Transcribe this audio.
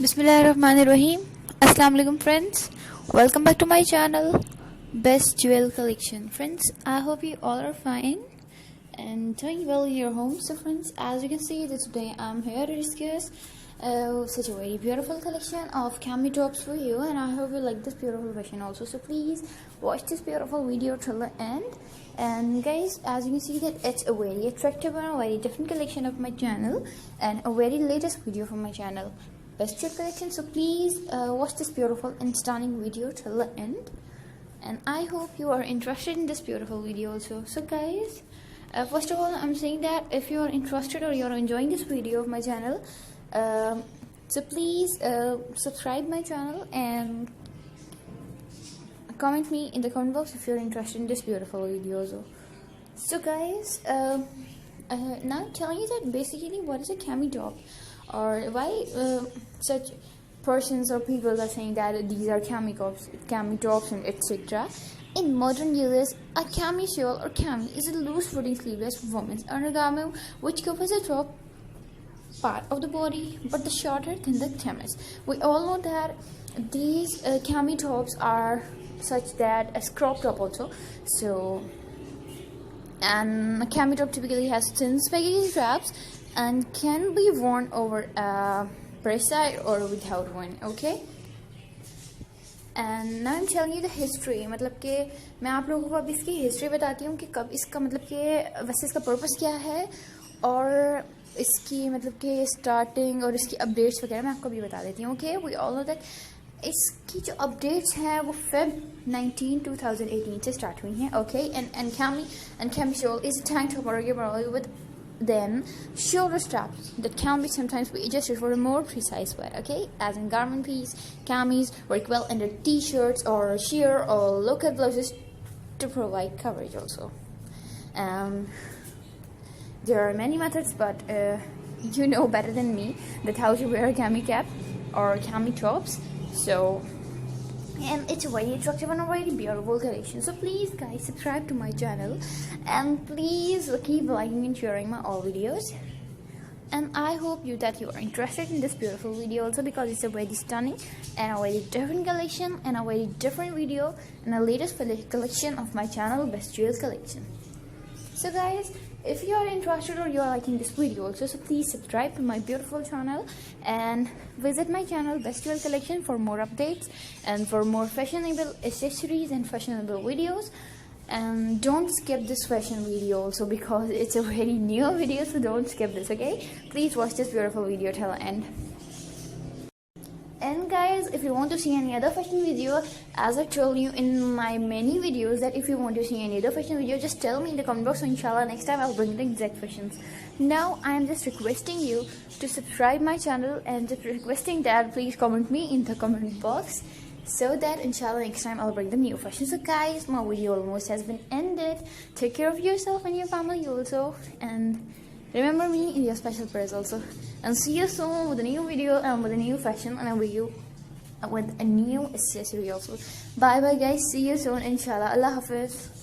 Bismillahirrahmanirrahim. Assalamu alaikum friends. Welcome back to my channel Best Jewel Collection. Friends, I hope you all are fine and doing well in your home. So friends, as you can see that today I'm here to discuss such a very beautiful collection of cami tops for you, and I hope you like this beautiful fashion also. So please watch this beautiful video till the end. And guys, as you can see that it's a very attractive and a very different collection of my channel and a very latest video from my channel Best Jewel Collection. So please watch this beautiful and stunning video till the end, and I hope you are interested in this beautiful video also. So guys, first of all, I'm saying that if you are interested or you're enjoying this video of my channel, so please subscribe my channel and comment me in the comment box if you're interested in this beautiful video also. So guys, now I'm telling you that basically what is a cami top, or why such persons or people are saying that these are cami tops and etc. In modern uses, a cami shawl or cami is a loose-fitting sleeveless women's undergarment which covers the top part of the body but the shorter than the chemise. We all know that these cami tops are such that as crop top also. So, and a cami top typically has thin spaghetti straps and can be worn over a breast side or without one. Okay. And now I am telling you the history, मतलब कि मैं आप लोगों को अब इसकी history बताती हूँ कि कब इसका मतलब कि वैसे इसका पर्पस क्या है और इसकी मतलब कि स्टार्टिंग और इसकी अपडेट्स वगैरह मैं आपको भी बता देती हूँ. Okay, we all know that इसकी जो अपडेट्स हैं वो Feb 19, 2018 से स्टार्ट हुई हैं. Okay, and cami shawl is a tank top or a giveaway with then shoulder straps that can be sometimes be adjusted for a more precise wear. Okay, as in garment piece, camis work well under t-shirts or sheer or low-cut blouses to provide coverage also. There are many methods, but you know better than me that how to wear a cami cap or cami tops. So, and it's a very attractive and a very beautiful collection. So please guys, subscribe to my channel and please keep liking and sharing my all videos. And I hope that you are interested in this beautiful video also, because it's a very stunning and a very different collection and a very different video and a latest collection of my channel Best Jewel Collection. So guys, if you are interested or you are liking this video also, so please subscribe to my beautiful channel and visit my channel Best Jewel Collection for more updates and for more fashionable accessories and fashionable videos. And don't skip this fashion video also, because it's a very new video, so don't skip this. Okay, please watch this beautiful video till the end. And guys, if you want to see any other fashion video, as I told you in my many videos that if you want to see any other fashion video, just tell me in the comment box, so inshallah next time I'll bring the exact fashions. Now I am just requesting you to subscribe my channel and just requesting that please comment me in the comment box, so that inshallah next time I'll bring the new fashion. So guys, my video almost has been ended. Take care of yourself and your family also, and remember me in your special prayers also. And see you soon with a new video and with a new fashion and a video with a new accessory also. Bye bye guys, see you soon inshallah. Allah Hafiz.